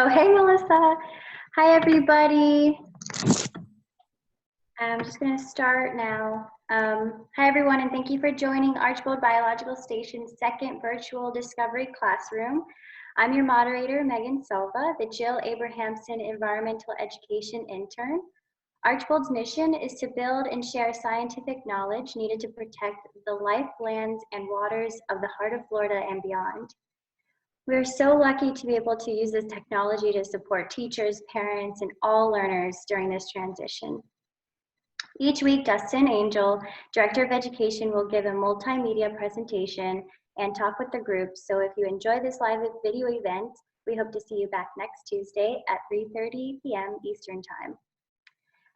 Oh, hey, Melissa. Hi, everybody. I'm just going to start now. Hi, everyone, and thank you for joining Archbold Biological Station's second virtual discovery classroom. I'm your moderator, Megan Silva, the Jill Abrahamson Environmental Education Intern. Archbold's mission is to build and share scientific knowledge needed to protect the life, lands, and waters of the heart of Florida and beyond. We're so lucky to be able to use this technology to support teachers, parents, and all learners during this transition. Each week, Dustin Angel, Director of Education, will give a multimedia presentation and talk with the group. So if you enjoy this live video event, we hope to see you back next Tuesday at 3:30 p.m. Eastern Time.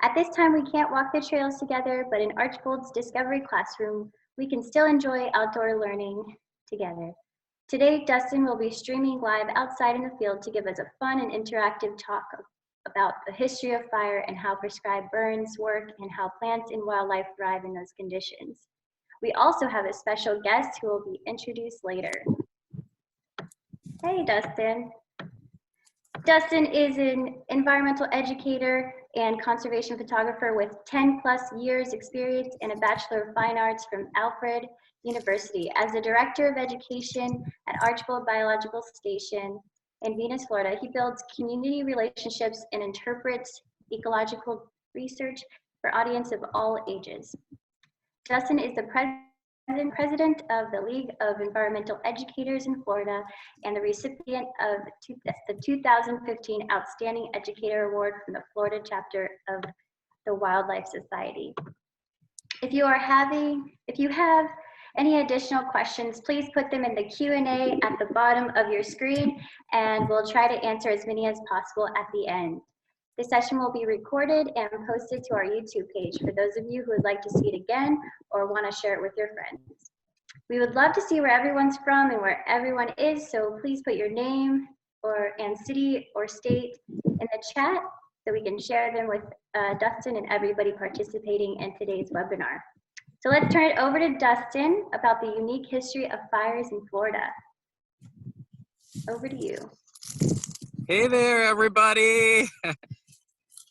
At this time, we can't walk the trails together, but in Archbold's Discovery Classroom, we can still enjoy outdoor learning together. Today, Dustin will be streaming live outside in the field to give us a fun and interactive talk about the history of fire and how prescribed burns work and how plants and wildlife thrive in those conditions. We also have a special guest who will be introduced later. Hey, Dustin. Dustin is an environmental educator and conservation photographer with 10+ years experience and a Bachelor of Fine Arts from Alfred University. As the Director of Education at Archbold Biological Station in Venus, Florida, he builds community relationships and interprets ecological research for audiences of all ages. Dustin is the president of the League of Environmental Educators in Florida and the recipient of the 2015 Outstanding Educator Award from the Florida chapter of the Wildlife Society. If you have any additional questions, please put them in the Q&A at the bottom of your screen, and we'll try to answer as many as possible at the end. This session will be recorded and posted to our YouTube page for those of you who would like to see it again or want to share it with your friends. We would love to see where everyone's from and where everyone is, so please put your name and city or state in the chat so we can share them with Dustin and everybody participating in today's webinar. So let's turn it over to Dustin about the unique history of fires in Florida. Over to you. Hey there, everybody.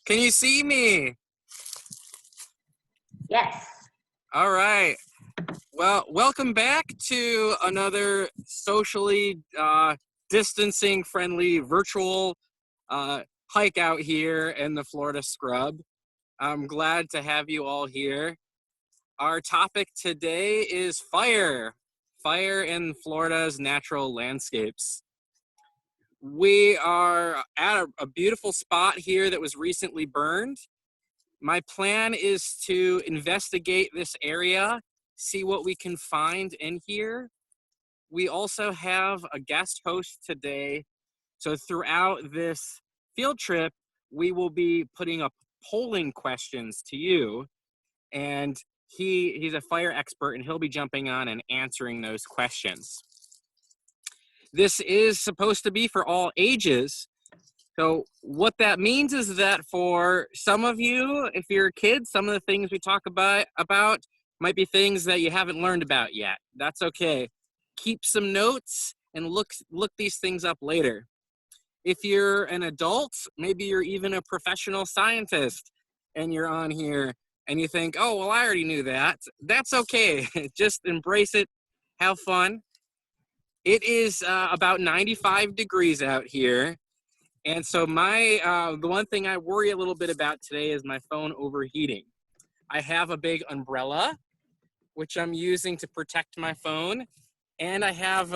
Can you see me? Yes. All right. Well, welcome back to another socially distancing friendly virtual hike out here in the Florida scrub. I'm glad to have you all here. Our topic today is fire in Florida's natural landscapes. We are at a beautiful spot here that was recently burned. My plan is to investigate this area, see what we can find in here. We also have a guest host today. So throughout this field trip, we will be putting up polling questions to you. And he's a fire expert, and he'll be jumping on and answering those questions. This is supposed to be for all ages. So what that means is that for some of you, if you're a kid, some of the things we talk about might be things that you haven't learned about yet. That's okay. Keep some notes and look these things up later. If you're an adult, maybe you're even a professional scientist and you're on here and you think, oh, well, I already knew that. That's okay. Just embrace it. Have fun. It is about 95 degrees out here. And so the one thing I worry a little bit about today is my phone overheating. I have a big umbrella, which I'm using to protect my phone. And I have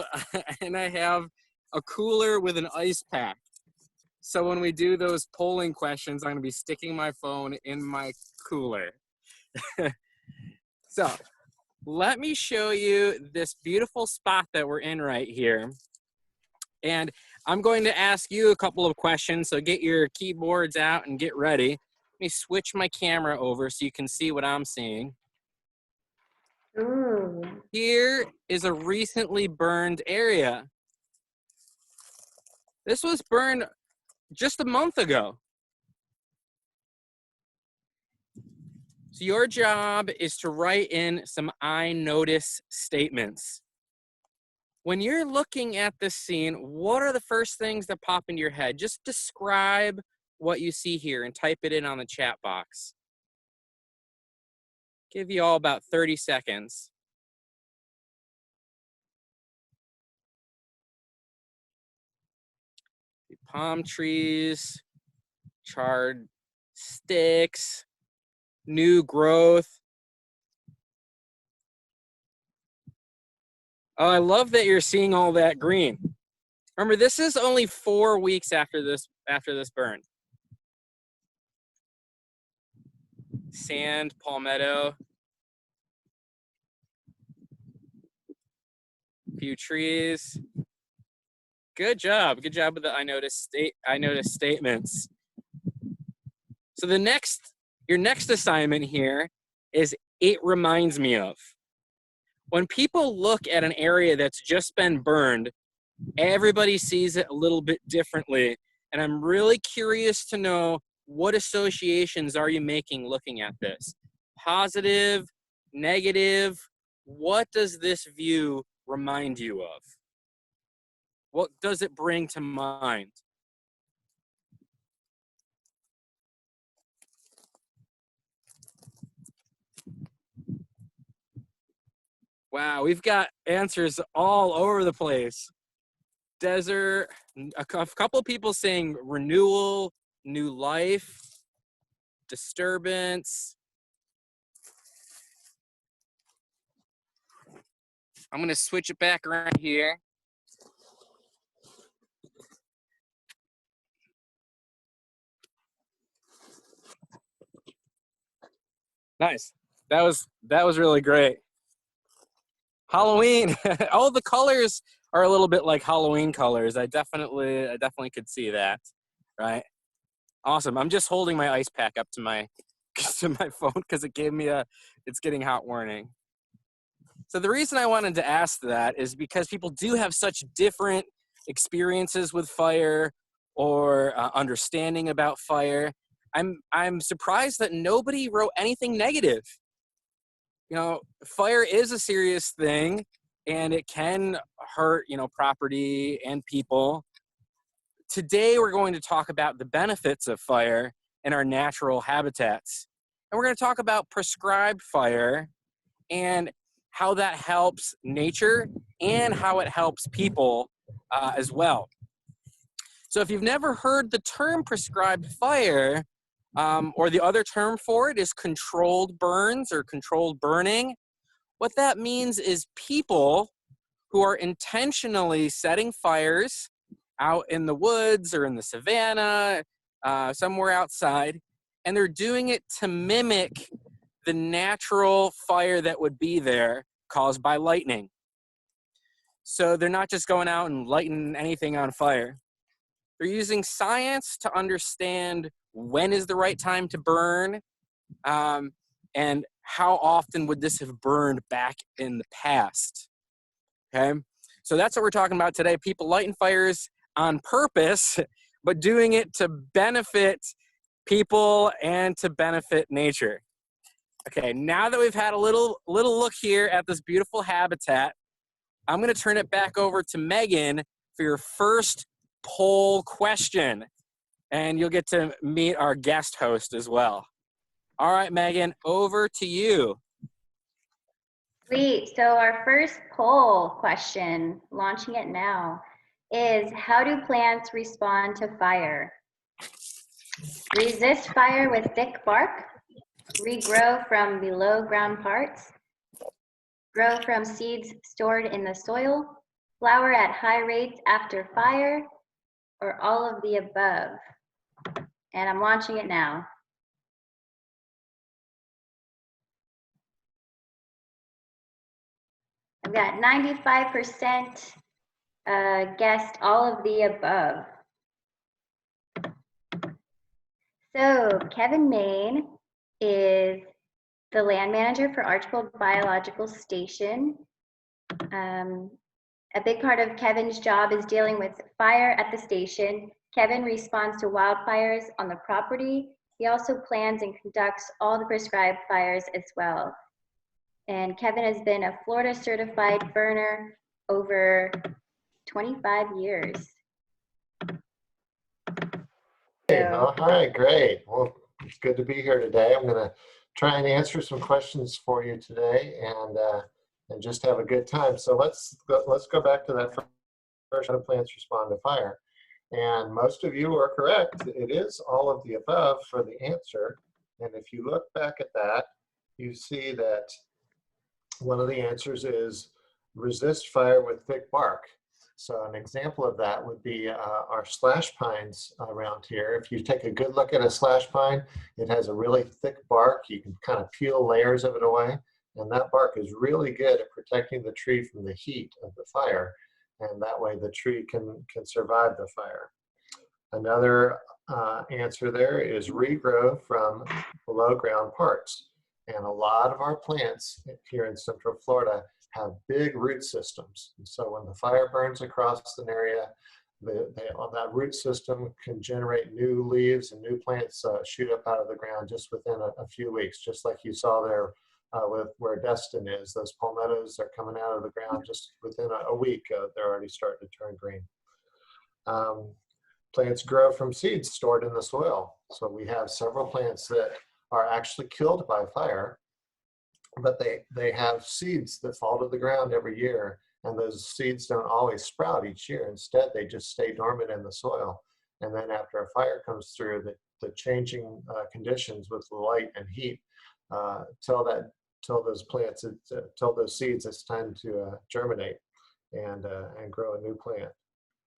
a cooler with an ice pack. So when we do those polling questions, I'm gonna be sticking my phone in my cooler. So let me show you this beautiful spot that we're in right here. And I'm going to ask you a couple of questions, so get your keyboards out and get ready. Let me switch my camera over so you can see what I'm seeing. Ooh. Here is a recently burned area. This was burned just a month ago. So your job is to write in some I notice statements. when you're looking at this scene, what are the first things that pop into your head? Just describe what you see here and type it in on the chat box. Give you all about 30 seconds. Palm trees, charred sticks, new growth. Oh, I love that you're seeing all that green. Remember, this is only 4 weeks after this burn. Sand, palmetto, few trees. Good job with the I noticed statements. So your next assignment here is it reminds me of. When people look at an area that's just been burned, everybody sees it a little bit differently. And I'm really curious to know, what associations are you making looking at this? Positive, negative, what does this view remind you of? What does it bring to mind? Wow, we've got answers all over the place. Desert, a couple of people saying renewal, new life, disturbance. I'm gonna switch it back around here. Nice. That was really great. Halloween. All the colors are a little bit like Halloween colors. I definitely could see that. Right. Awesome. I'm just holding my ice pack up to my phone because it gave me it's getting hot warning. So the reason I wanted to ask that is because people do have such different experiences with fire or understanding about fire. I'm surprised that nobody wrote anything negative. You know, fire is a serious thing and it can hurt, property and people. Today, we're going to talk about the benefits of fire in our natural habitats. And we're going to talk about prescribed fire and how that helps nature and how it helps people as well. So if you've never heard the term prescribed fire, or the other term for it is controlled burns or controlled burning, what that means is people who are intentionally setting fires out in the woods or in the savannah, somewhere outside, and they're doing it to mimic the natural fire that would be there caused by lightning. So they're not just going out and lighting anything on fire. They're using science to understand when is the right time to burn, and how often would this have burned back in the past. Okay, so that's what we're talking about today. People lighting fires on purpose, but doing it to benefit people and to benefit nature. Okay, now that we've had a little look here at this beautiful habitat, I'm going to turn it back over to Megan for your first poll question. And you'll get to meet our guest host as well. All right, Megan, over to you. Sweet. So our first poll question, launching it now, is how do plants respond to fire? Resist fire with thick bark, regrow from below ground parts, grow from seeds stored in the soil, flower at high rates after fire, or all of the above? And I'm launching it now. I've got 95% guessed all of the above. So Kevin Main is the land manager for Archbold Biological Station. A big part of Kevin's job is dealing with fire at the station. Kevin responds to wildfires on the property. He also plans and conducts all the prescribed fires as well. And Kevin has been a Florida certified burner over 25 years. Hey, all right, great. Well, it's good to be here today. I'm going to try and answer some questions for you today and just have a good time. So let's go back to that first. How do plants respond to fire? And most of you are correct. It is all of the above for the answer. And if you look back at that, you see that one of the answers is resist fire with thick bark. So an example of that would be our slash pines around here. If you take a good look at a slash pine, it has a really thick bark. You can kind of peel layers of it away. And that bark is really good at protecting the tree from the heat of the fire. And that way the tree can survive the fire. Another answer there is regrow from below ground parts. And a lot of our plants here in Central Florida have big root systems. And so when the fire burns across an area, that root system can generate new leaves and new plants shoot up out of the ground just within a few weeks, just like you saw there with where Destin is. Those palmettos are coming out of the ground just within a week. They're already starting to turn green. Plants grow from seeds stored in the soil. So we have several plants that are actually killed by fire, but they have seeds that fall to the ground every year, and those seeds don't always sprout each year. Instead, they just stay dormant in the soil. And then after a fire comes through, the changing conditions with the light and heat tell those plants, tell those seeds it's time to germinate and grow a new plant.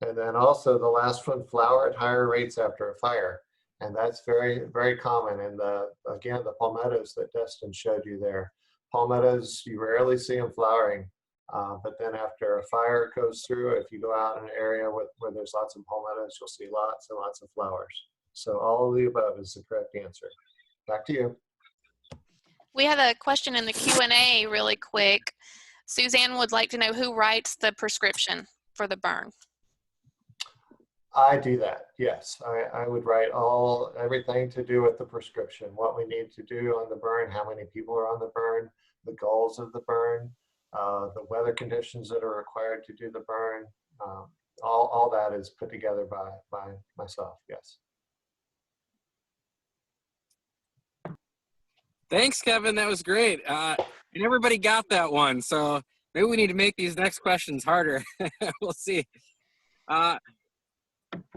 And then also the last one, flower at higher rates after a fire. And that's very, very common. And again, the palmettos that Destin showed you there. Palmettos, you rarely see them flowering, but then after a fire goes through, if you go out in an area where there's lots of palmettos, you'll see lots and lots of flowers. So all of the above is the correct answer. Back to you. We have a question in the Q&A really quick. Suzanne would like to know who writes the prescription for the burn. I do that, yes. I would write everything to do with the prescription, what we need to do on the burn, how many people are on the burn, the goals of the burn, the weather conditions that are required to do the burn. All that is put together by myself, yes. Thanks, Kevin. That was great. And everybody got that one. So maybe we need to make these next questions harder. We'll see.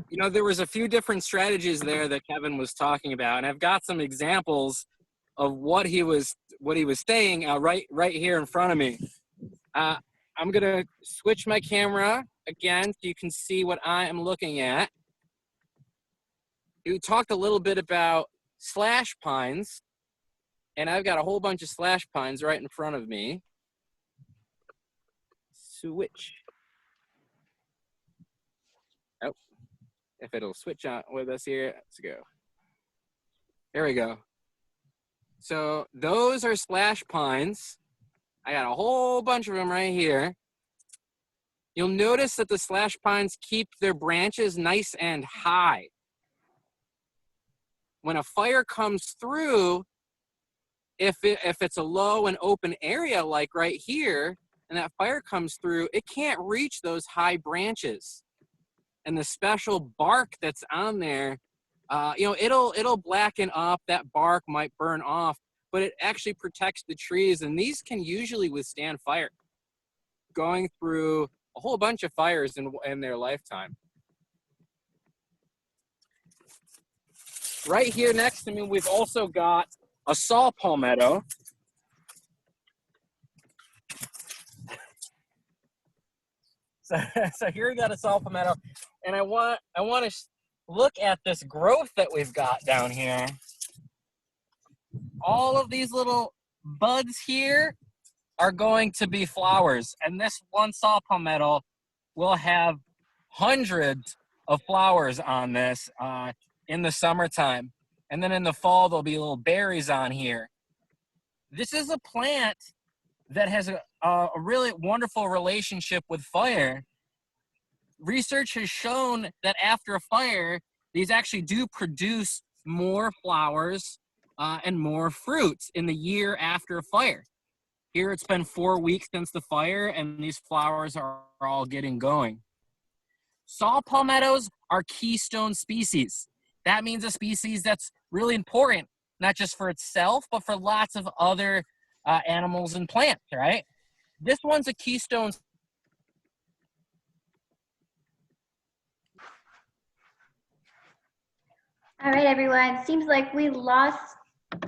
You know, there was a few different strategies there that Kevin was talking about, and I've got some examples of what he was saying right here in front of me. I'm gonna switch my camera again so you can see what I am looking at. You talked a little bit about slash pines, and I've got a whole bunch of slash pines right in front of me. Switch. Oh, if it'll switch on with us here, let's go. There we go. So those are slash pines. I got a whole bunch of them right here. You'll notice that the slash pines keep their branches nice and high. When a fire comes through, if it's a low and open area like right here, and that fire comes through, it can't reach those high branches. And the special bark that's on there, you know, it'll blacken up, that bark might burn off, but it actually protects the trees, and these can usually withstand fire, going through a whole bunch of fires in their lifetime. Right here next to me, we've also got a saw palmetto. So here we got a saw palmetto, and I want to look at this growth that we've got down here. All of these little buds here are going to be flowers, and this one saw palmetto will have hundreds of flowers on this in the summertime, and then in the fall there'll be little berries on here. This is a plant that has a really wonderful relationship with fire. Research has shown that after a fire, these actually do produce more flowers and more fruits in the year after a fire. Here it's been 4 weeks since the fire, and these flowers are all getting going. Saw palmettos are keystone species. That means a species that's really important, not just for itself, but for lots of other animals and plants, right? This one's a keystone. All right, everyone. Seems like we lost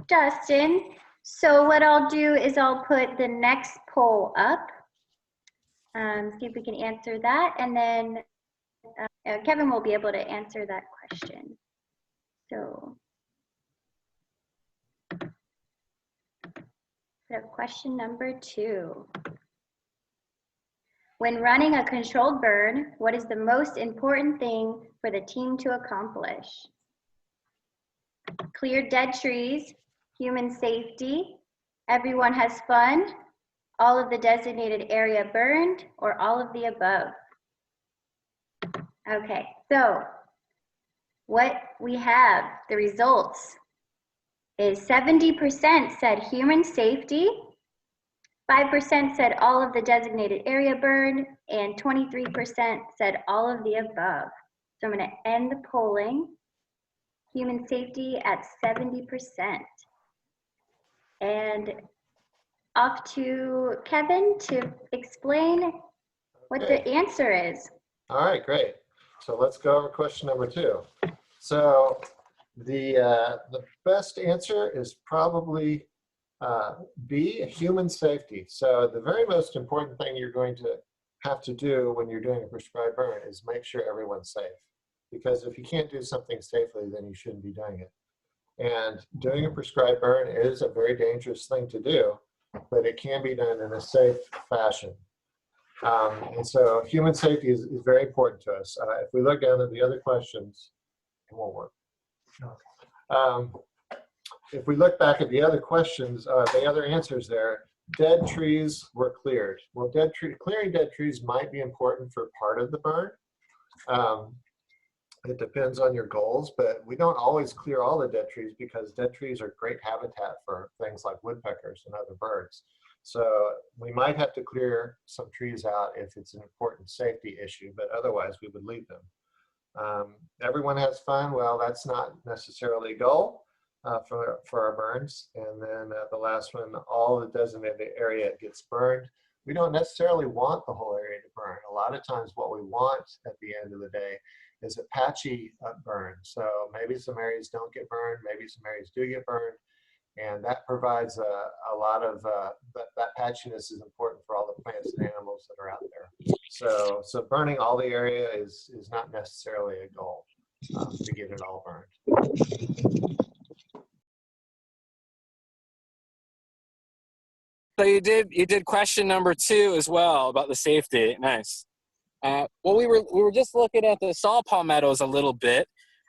Justin. So what I'll do is I'll put the next poll up. See if we can answer that. And then Kevin will be able to answer that question. So we have question number 2. When running a controlled burn, what is the most important thing for the team to accomplish? Clear dead trees, human safety, everyone has fun, all of the designated area burned, or all of the above? Okay, so what we have, the results, is 70% said human safety, 5% said all of the designated area burned, and 23% said all of the above. So I'm going to end the polling. Human safety at 70%. And off to Kevin to explain what the answer is. All right, great. So let's go over question number 2. So the best answer is probably B, human safety. So the very most important thing you're going to have to do when you're doing a prescribed burn is make sure everyone's safe. Because if you can't do something safely, then you shouldn't be doing it. And doing a prescribed burn is a very dangerous thing to do, but it can be done in a safe fashion. And so human safety is very important to us. If we look down at the other questions, it won't work. If we look back at the other questions, the other answers there, dead trees were cleared. Well, clearing dead trees might be important for part of the burn. It depends on your goals, but we don't always clear all the dead trees because dead trees are great habitat for things like woodpeckers and other birds. So we might have to clear some trees out if it's an important safety issue, but otherwise we would leave them. Everyone has fun. Well, that's not necessarily a goal for our burns. And then the last one, all the designated area gets burned. We don't necessarily want the whole area to burn. A lot of times what we want at the end of the day is a patchy burn. So maybe some areas don't get burned, maybe some areas do get burned, and that provides a lot of, that patchiness is important for all the plants and animals that are out there. So burning all the area is not necessarily a goal to get it all burned. So you did question number 2 as well about the safety. Nice. Well, we were just looking at the saw palmettos a little bit,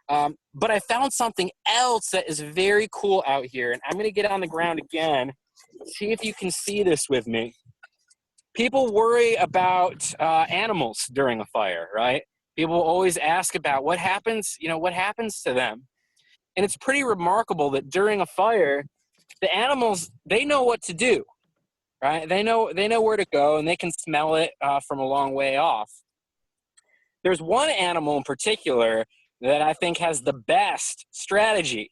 but I found something else that is very cool out here, and I'm going to get on the ground again, see if you can see this with me. People worry about animals during a fire, right? People always ask about what happens to them. And it's pretty remarkable that during a fire, the animals, they know what to do, right? They know where to go, and they can smell it from a long way off. There's one animal in particular that I think has the best strategy.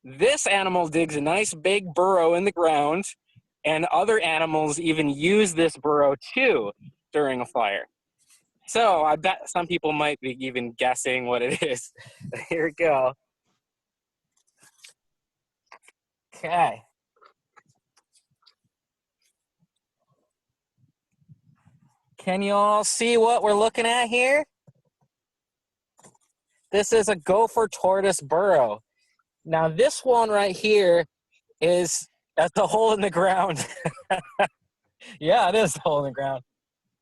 This animal digs a nice big burrow in the ground, and other animals even use this burrow too during a fire. So I bet some people might be even guessing what it is. Here we go. Okay. Can you all see what we're looking at here? This is a Gopher tortoise burrow. Now this one right here is at the hole in the ground. Yeah, it is the hole in the ground.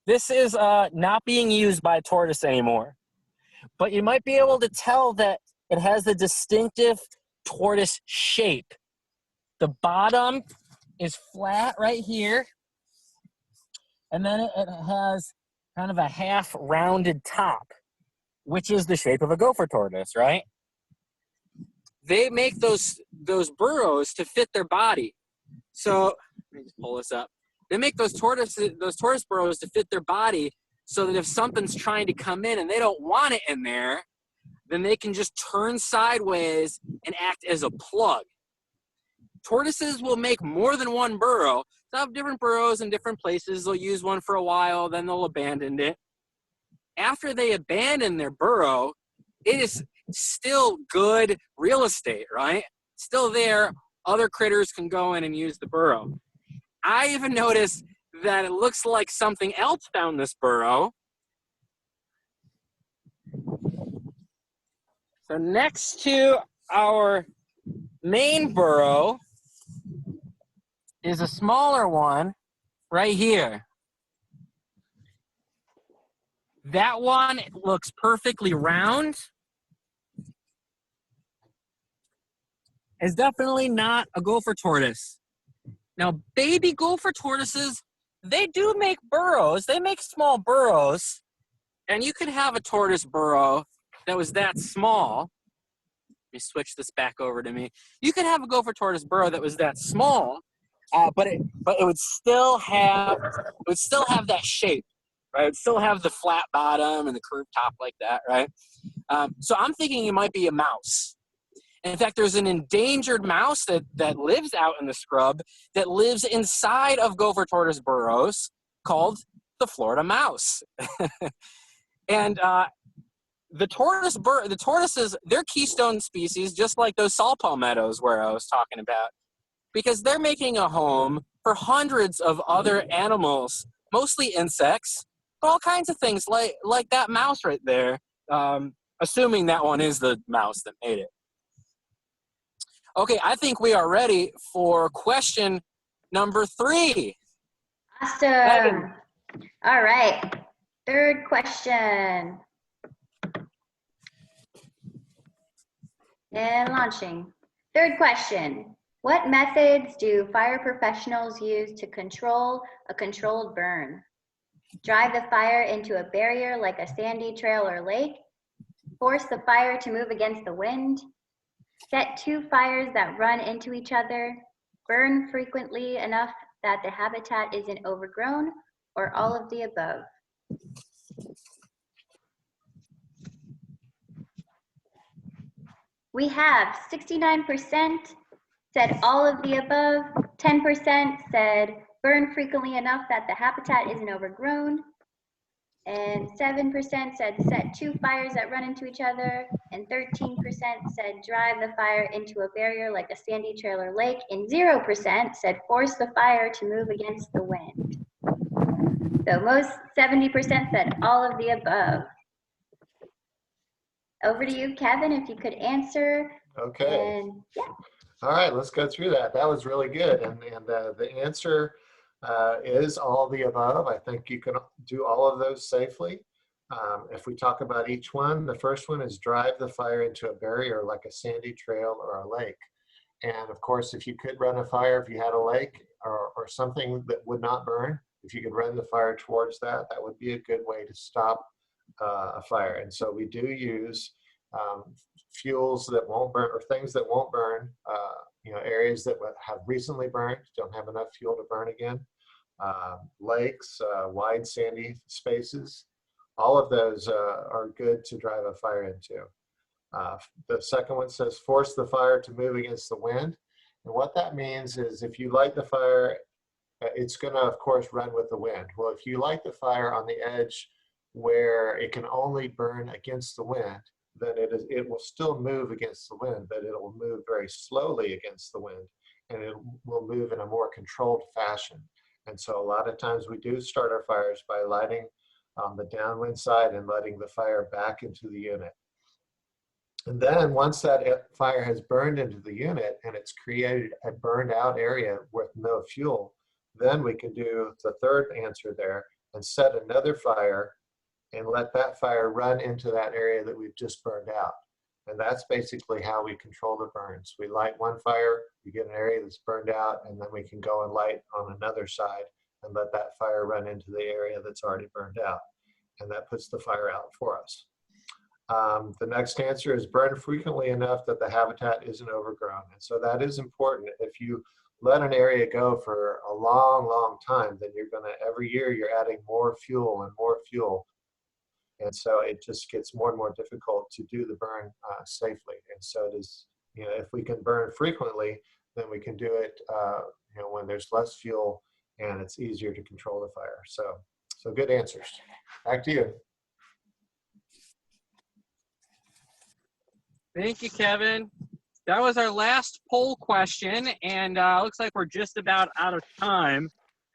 This is not being used by a tortoise anymore. But you might be able to tell that it has a distinctive tortoise shape. The bottom is flat right here. And then it has kind of a half rounded top, which is the shape of a gopher tortoise, right? They make those burrows to fit their body. So let me just pull this up. They make those tortoise burrows to fit their body so that if something's trying to come in and they don't want it in there, then they can just turn sideways and act as a plug. Tortoises will make more than one burrow. They'll have different burrows in different places. They'll use one for a while, then they'll abandon it. After they abandon their burrow, it is still good real estate, right? Still there. Other critters can go in and use the burrow. I even noticed that it looks like something else found this burrow. So next to our main burrow is a smaller one right here. That one looks perfectly round. It's definitely not a gopher tortoise. Now, baby gopher tortoises, they do make burrows. They make small burrows. And you could have a tortoise burrow that was that small. Let me switch this back over to me. You could have a gopher tortoise burrow that was that small, but it would still have that shape, right? It would still have the flat bottom and the curved top like that, right? So I'm thinking it might be a mouse. In fact, there's an endangered mouse that lives out in the scrub that lives inside of gopher tortoise burrows called the Florida mouse. And the tortoises, they're keystone species, just like those saw palmettos where I was talking about, because they're making a home for hundreds of other animals, mostly insects, but all kinds of things like that mouse right there, assuming that one is the mouse that made it. Okay, I think we are ready for question number 3. Awesome. All right. Third question. And launching. Third question. What methods do fire professionals use to control a controlled burn? Drive the fire into a barrier like a sandy trail or lake? Force the fire to move against the wind? Set 2 fires that run into each other? Burn frequently enough that the habitat isn't overgrown? Or all of the above? We have 69% said all of the above, 10% said burn frequently enough that the habitat isn't overgrown, and 7% said set 2 fires that run into each other, and 13% said drive the fire into a barrier like a sandy trail or lake, and 0% said force the fire to move against the wind. So most 70% said all of the above. Over to you, Kevin, if you could answer. Okay. And yeah. All right, let's go through that. That was really good. And the answer is all the above. I think you can do all of those safely. If we talk about each one, the first one is drive the fire into a barrier like a sandy trail or a lake. And of course, if you could run a fire, if you had a lake or something that would not burn, if you could run the fire towards that, that would be a good way to stop a fire. And so we do use fuels that won't burn, or things that won't burn, areas that have recently burned, don't have enough fuel to burn again, lakes, wide sandy spaces, all of those are good to drive a fire into. The second one says force the fire to move against the wind. And what that means is if you light the fire, it's going to, of course, run with the wind. Well, if you light the fire on the edge where it can only burn against the wind, then it will still move against the wind, but it will move very slowly against the wind, and it will move in a more controlled fashion. And so a lot of times we do start our fires by lighting on the downwind side and letting the fire back into the unit. And then once that fire has burned into the unit and it's created a burned out area with no fuel, then we can do the third answer there and set another fire and let that fire run into that area that we've just burned out. And that's basically how we control the burns. We light one fire, we get an area that's burned out, and then we can go and light on another side and let that fire run into the area that's already burned out. And that puts the fire out for us. The next answer is burn frequently enough that the habitat isn't overgrown. And so that is important. If you let an area go for a long, long time, then you're going to, every year you're adding more fuel and more fuel. And so it just gets more and more difficult to do the burn safely. And so it is, you know, if we can burn frequently, then we can do it, you know, when there's less fuel and it's easier to control the fire. So good answers. Back to you. Thank you, Kevin. That was our last poll question, and looks like we're just about out of time.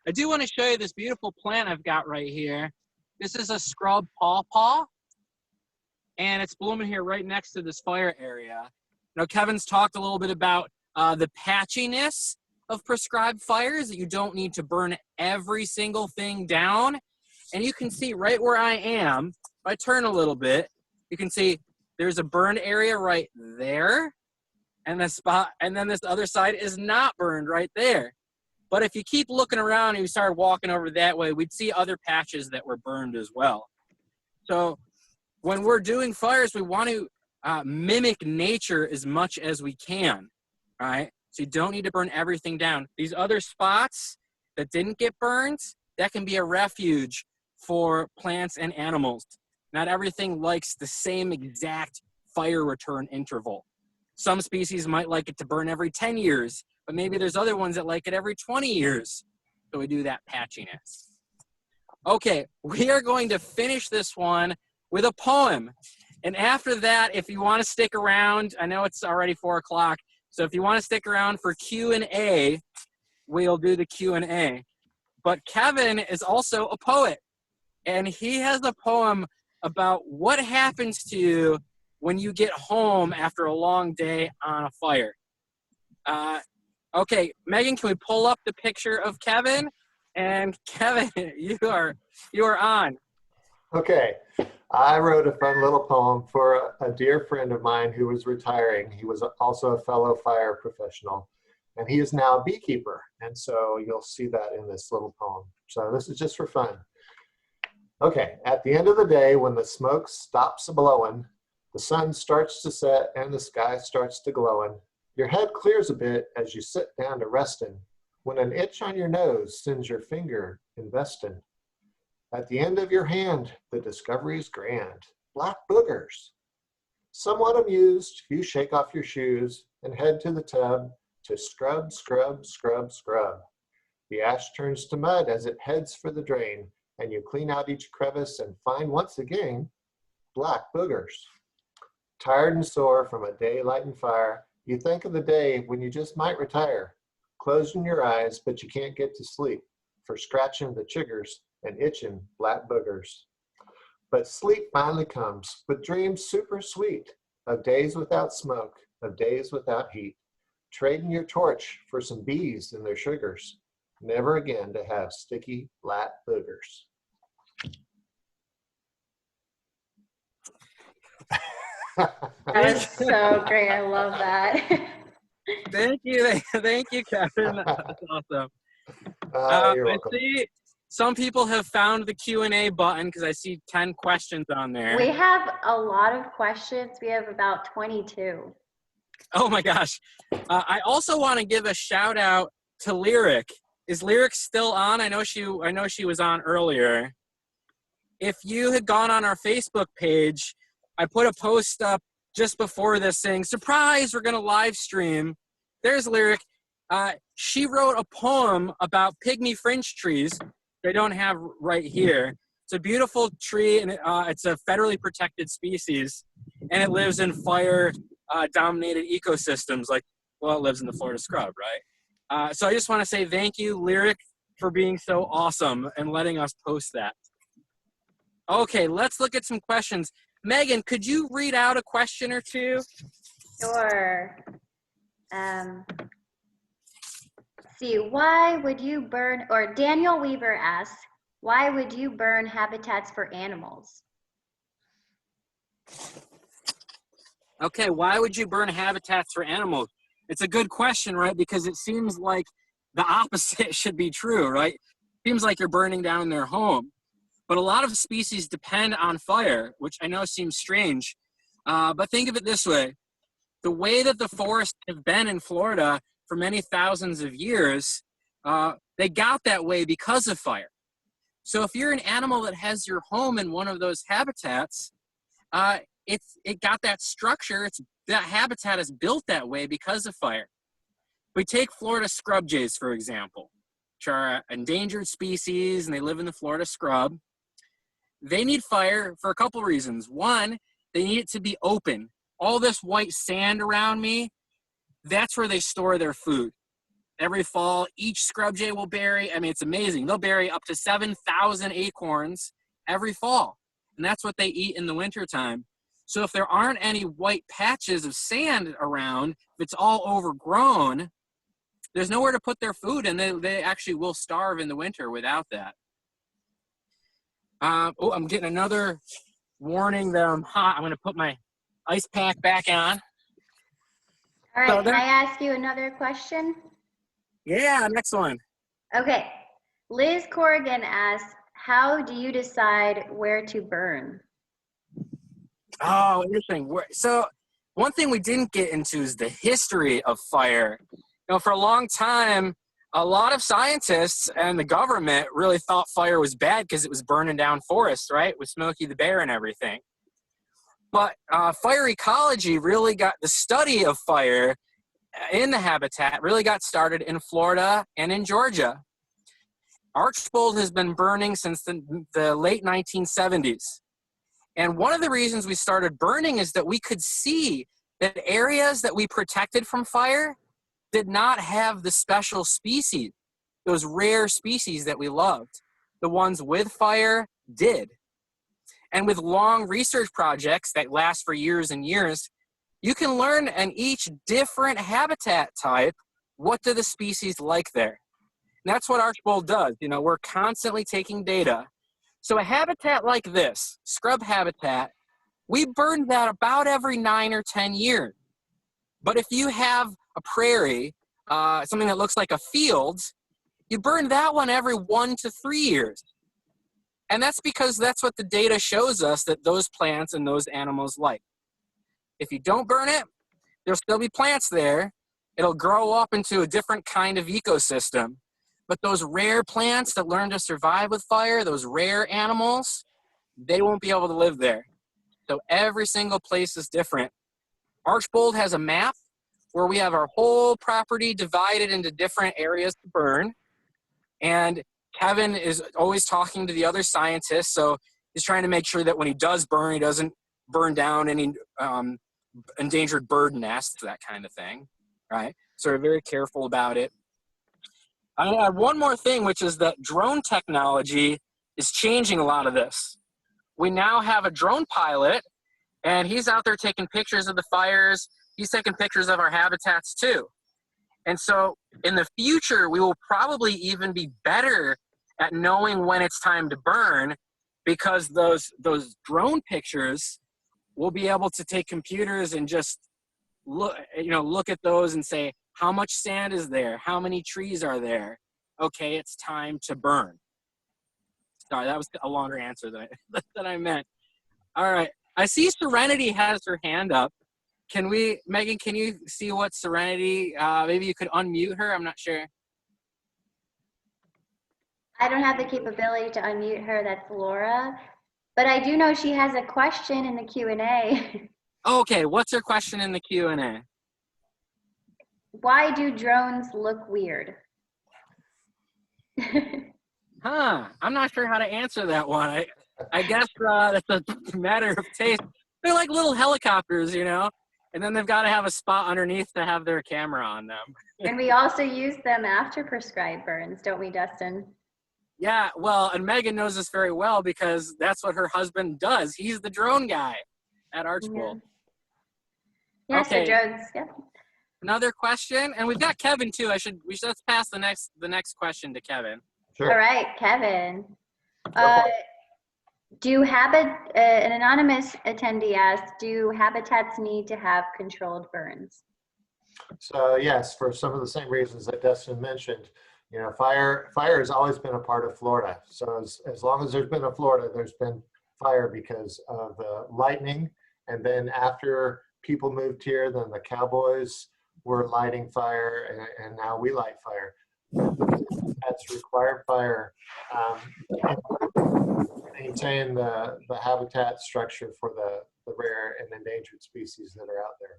I do want to show you this beautiful plant I've got right here. This is a scrub pawpaw, and it's blooming here right next to this fire area. Now, Kevin's talked a little bit about the patchiness of prescribed fires, that you don't need to burn every single thing down. And you can see right where I am, if I turn a little bit, you can see there's a burned area right there, and the spot, and then this other side is not burned right there. But if you keep looking around and you start walking over that way, we'd see other patches that were burned as well. So when we're doing fires, we want to mimic nature as much as we can, right? So you don't need to burn everything down. These other spots that didn't get burned, that can be a refuge for plants and animals. Not everything likes the same exact fire return interval. Some species might like it to burn every 10 years, but maybe there's other ones that like it every 20 years. So we do that patchiness. Okay, we are going to finish this one with a poem. And after that, if you want to stick around, I know it's already 4 o'clock, so if you want to stick around for Q&A, we'll do the Q&A. But Kevin is also a poet, and he has a poem about what happens to you when you get home after a long day on a fire. Okay, Megan, can we pull up the picture of Kevin? And Kevin, you are on. Okay, I wrote a fun little poem for a dear friend of mine who was retiring. He was also a fellow fire professional, and he is now a beekeeper. And so you'll see that in this little poem. So this is just for fun. Okay, at the end of the day, when the smoke stops blowing, the sun starts to set and the sky starts to glowing, your head clears a bit as you sit down to restin', when an itch on your nose sends your finger investin'. At the end of your hand, the discovery's grand, black boogers. Somewhat amused, you shake off your shoes and head to the tub to scrub, scrub, scrub, scrub. The ash turns to mud as it heads for the drain, and you clean out each crevice and find once again, black boogers. Tired and sore from a day lighting fire, you think of the day when you just might retire, closing your eyes, but you can't get to sleep for scratching the chiggers and itching black boogers. But sleep finally comes with dreams super sweet of days without smoke, of days without heat, trading your torch for some bees and their sugars, never again to have sticky black boogers. That's so great. I love that. Thank you, Kevin. That's awesome. You're I welcome. see some people have found the Q&A button because I see 10 questions on there. We have a lot of questions. We have about 22. Oh my gosh. I also want to give a shout out to Lyric. Is Lyric still on? I know she was on earlier. If you had gone on our Facebook page, I put a post up just before this saying, surprise, we're going to live stream. There's Lyric. She wrote a poem about pygmy fringe trees they don't have right here. It's a beautiful tree, and it's a federally protected species, and it lives in fire-dominated ecosystems like, well, it lives in the Florida scrub, right? So I just want to say thank you, Lyric, for being so awesome and letting us post that. Okay, let's look at some questions. Megan, could you read out a question or two? Sure. See, why would you burn, or Daniel Weaver asks, why would you burn habitats for animals? Okay, why would you burn habitats for animals? It's a good question, right? Because it seems like the opposite should be true, right? It seems like you're burning down their home. But a lot of species depend on fire, which I know seems strange. But think of it this way. The way that the forests have been in Florida for many thousands of years, they got that way because of fire. So if you're an animal that has your home in one of those habitats, it got that structure. That habitat is built that way because of fire. We take Florida scrub jays, for example, which are an endangered species, and they live in the Florida scrub. They need fire for a couple reasons. One, they need it to be open. All this white sand around me, that's where they store their food. Every fall, each scrub jay will bury, I mean, it's amazing. They'll bury up to 7,000 acorns every fall. And that's what they eat in the wintertime. So if there aren't any white patches of sand around, if it's all overgrown, there's nowhere to put their food, and they actually will starve in the winter without that. Oh, I'm getting another warning that I'm hot. I'm going to put my ice pack back on. All right, So can I ask you another question? Yeah, next one. Okay, Liz Corrigan asks, how do you decide where to burn? Oh, interesting. So one thing we didn't get into is the history of fire. You know, for a long time, a lot of scientists and the government really thought fire was bad because it was burning down forests, right? With Smokey the Bear and everything. But fire ecology really got, the study of fire in the habitat really got started in Florida and in Georgia. Archbold has been burning since the late 1970s. And one of the reasons we started burning is that we could see that areas that we protected from fire did not have the special species, those rare species that we loved. The ones with fire did. And with long research projects that last for years and years, you can learn in each different habitat type, what do the species like there? And that's what Archbold does. You know, we're constantly taking data. So a habitat like this, scrub habitat, we burn that about every 9 or 10 years. But if you have a prairie, something that looks like a field, you burn that one every 1 to 3 years. And that's because that's what the data shows us that those plants and those animals like. If you don't burn it, there'll still be plants there. It'll grow up into a different kind of ecosystem. But those rare plants that learn to survive with fire, those rare animals, they won't be able to live there. So every single place is different. Archbold has a map where we have our whole property divided into different areas to burn. And Kevin is always talking to the other scientists, so he's trying to make sure that when he does burn, he doesn't burn down any endangered bird nests, that kind of thing, right? So we're very careful about it. I add one more thing, which is that drone technology is changing a lot of this. We now have a drone pilot, and he's out there taking pictures of the fires. He's taking pictures of our habitats too. And so in the future, we will probably even be better at knowing when it's time to burn, because those drone pictures, we'll be able to take computers and just look at those and say, how much sand is there? How many trees are there? Okay, it's time to burn. Sorry, that was a longer answer than I meant. All right, I see Serenity has her hand up. Megan, can you see what Serenity, maybe you could unmute her? I'm not sure. I don't have the capability to unmute her, that's Laura. But I do know she has a question in the Q&A. Okay, what's her question in the Q&A? Why do drones look weird? I'm not sure how to answer that one. I guess that's a matter of taste. They're like little helicopters, you know, and then they've got to have a spot underneath to have their camera on them. And we also use them after prescribed burns, don't we, Dustin? Yeah, well, and Megan knows this very well because that's what her husband does. He's the drone guy at Archbold. Yeah, Okay. so drones, yeah. Another question, and we've got Kevin too. Let's pass the next question to Kevin. Sure. All right, Kevin. Go for it. An anonymous attendee asked, do habitats need to have controlled burns? So yes, for some of the same reasons that Dustin mentioned, you know, fire has always been a part of Florida. So as long as there's been a Florida, there's been fire because of the lightning. And then after people moved here, then the cowboys we're lighting fire, and now we light fire. That's required fire to maintain the habitat structure for the rare and endangered species that are out there.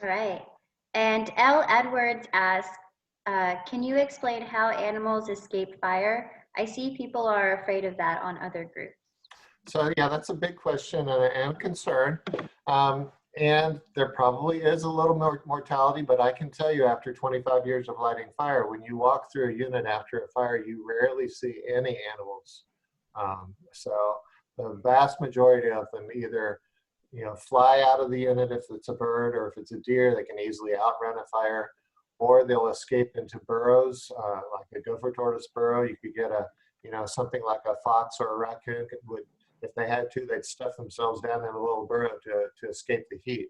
All right. And L. Edwards asks, can you explain how animals escape fire? I see people are afraid of that on other groups. So yeah, that's a big question and a concern. And there probably is a little more mortality, but I can tell you after 25 years of lighting fire, when you walk through a unit after a fire, you rarely see any animals. So the vast majority of them either fly out of the unit if it's a bird, or if it's a deer, they can easily outrun a fire, or they'll escape into burrows, like a gopher tortoise burrow. You could get something like a fox or a raccoon would, if they had to, they'd stuff themselves down in a little burrow to escape the heat.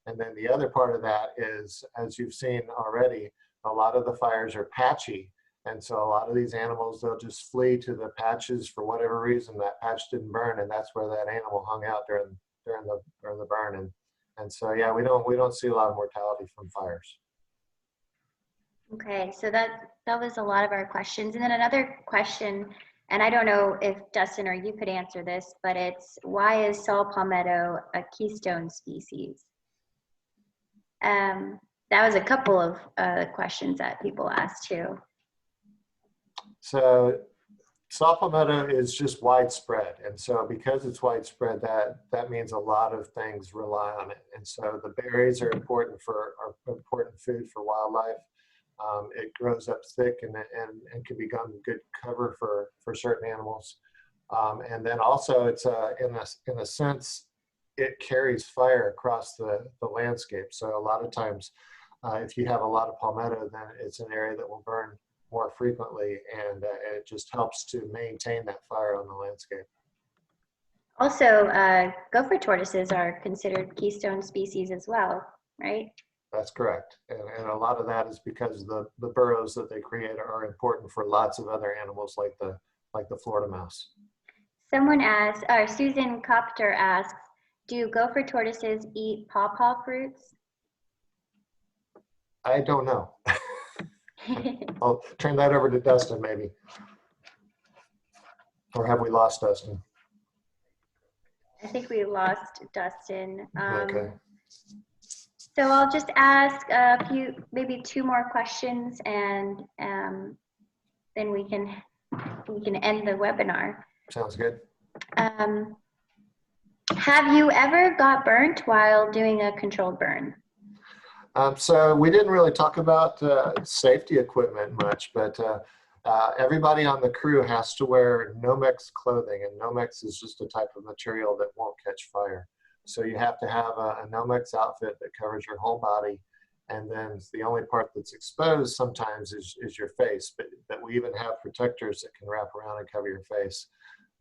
And then the other part of that is, as you've seen already, a lot of the fires are patchy. And so a lot of these animals, they'll just flee to the patches for whatever reason. That patch didn't burn, and that's where that animal hung out during the burn. And so yeah, we don't see a lot of mortality from fires. Okay, so that was a lot of our questions. And then another question, and I don't know if Dustin or you could answer this, but it's, why is saw palmetto a keystone species? That was a couple of questions that people asked too. So saw palmetto is just widespread. And so because it's widespread, that means a lot of things rely on it. And so the berries are important food for wildlife. It grows up thick and can become good cover for certain animals. And then also it's in a sense, it carries fire across the landscape. So a lot of times, if you have a lot of palmetto, then it's an area that will burn more frequently, and it just helps to maintain that fire on the landscape. Also, gopher tortoises are considered keystone species as well, right? That's correct. And a lot of that is because the burrows that they create are important for lots of other animals like the Florida mouse. Someone asked, or Susan Copter asks, do gopher tortoises eat pawpaw fruits? I don't know. I'll turn that over to Dustin maybe. Or have we lost Dustin? I think we lost Dustin. Okay. So I'll just ask maybe two more questions, and then we can end the webinar. Sounds good. Have you ever got burnt while doing a controlled burn? So we didn't really talk about safety equipment much, but everybody on the crew has to wear Nomex clothing, and Nomex is just a type of material that won't catch fire. So you have to have a Nomex outfit that covers your whole body, and then the only part that's exposed sometimes is your face, but we even have protectors that can wrap around and cover your face.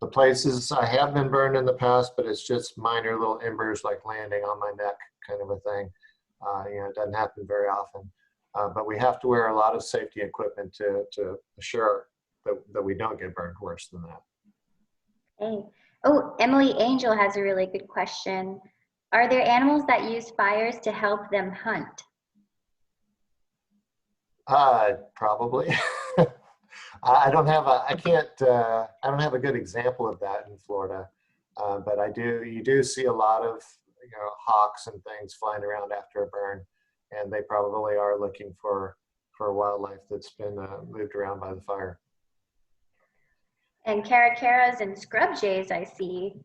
The places I have been burned in the past, but it's just minor little embers like landing on my neck kind of a thing. It doesn't happen very often, but we have to wear a lot of safety equipment to assure that we don't get burned worse than that. Okay. Oh, Emily Angel has a really good question. Are there animals that use fires to help them hunt? Probably. I don't have a good example of that in Florida, but you do see a lot of hawks and things flying around after a burn, and they probably are looking for wildlife that's been moved around by the fire. And caracaras and scrub jays, I see,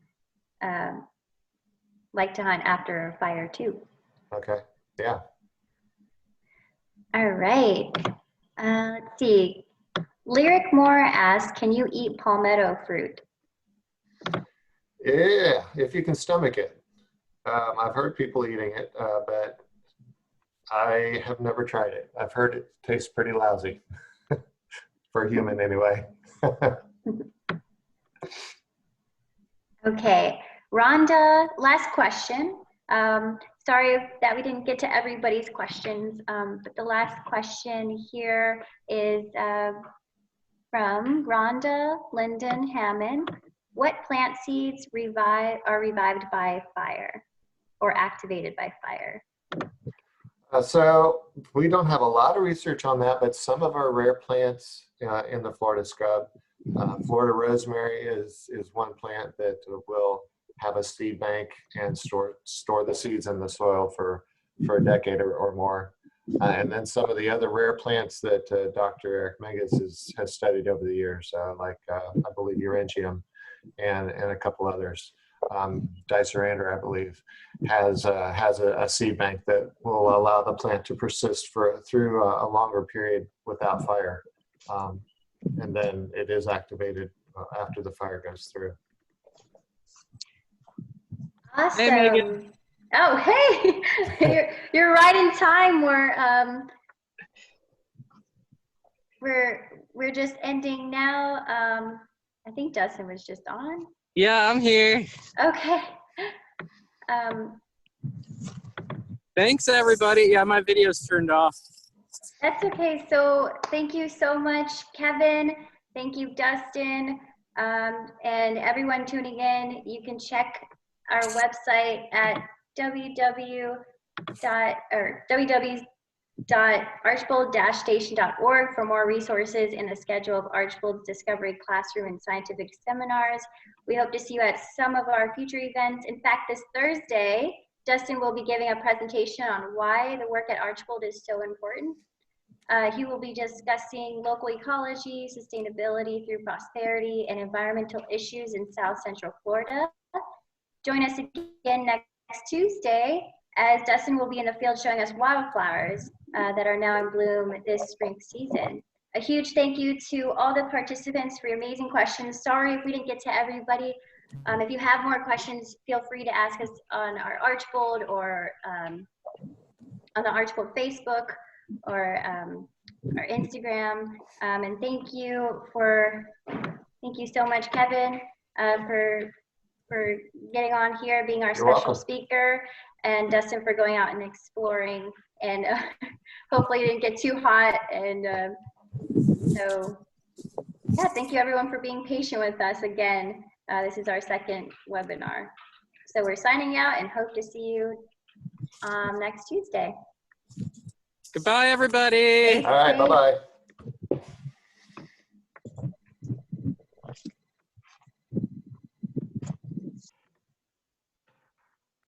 like to hunt after a fire too. Okay, yeah. All right. Let's see. Lyric Moore asks, can you eat palmetto fruit? Yeah, if you can stomach it. I've heard people eating it, but I have never tried it. I've heard it tastes pretty lousy for a human anyway. Okay, Rhonda, last question. Sorry that we didn't get to everybody's questions, but the last question here is from Rhonda Lyndon Hammond. What plant seeds are revived by fire or activated by fire? So we don't have a lot of research on that, but some of our rare plants in the Florida scrub, Florida rosemary is one plant that will have a seed bank and store the seeds in the soil for a decade or more. And then some of the other rare plants that Dr. Eric Megas has studied over the years, like I believe Eurangium and a couple others. Dicerander, I believe, has a seed bank that will allow the plant to persist through a longer period without fire. And then it is activated after the fire goes through. Awesome. Hey, Megan. Oh, hey, you're right in time. We're just ending now. I think Dustin was just on. Yeah, I'm here. Okay. Thanks, everybody. Yeah, my video's turned off. That's okay. So thank you so much, Kevin. Thank you, Dustin, and everyone tuning in. You can check our website at www.archbold-station.org for more resources and a schedule of Archbold's Discovery Classroom and scientific seminars. We hope to see you at some of our future events. In fact, this Thursday, Dustin will be giving a presentation on why the work at Archbold is so important. He will be discussing local ecology, sustainability through prosperity, and environmental issues in South Central Florida. Join us again next Tuesday, as Dustin will be in the field showing us wildflowers that are now in bloom this spring season. A huge thank you to all the participants for your amazing questions. Sorry if we didn't get to everybody. If you have more questions, feel free to ask us on our Archbold or on the Archbold Facebook or our Instagram. And thank you so much, Kevin, for getting on here, being our special speaker, and Dustin for going out and exploring. And hopefully it didn't get too hot. And so, yeah, thank you everyone for being patient with us again. This is our second webinar. So we're signing out and hope to see you next Tuesday. Goodbye, everybody. All right, bye-bye.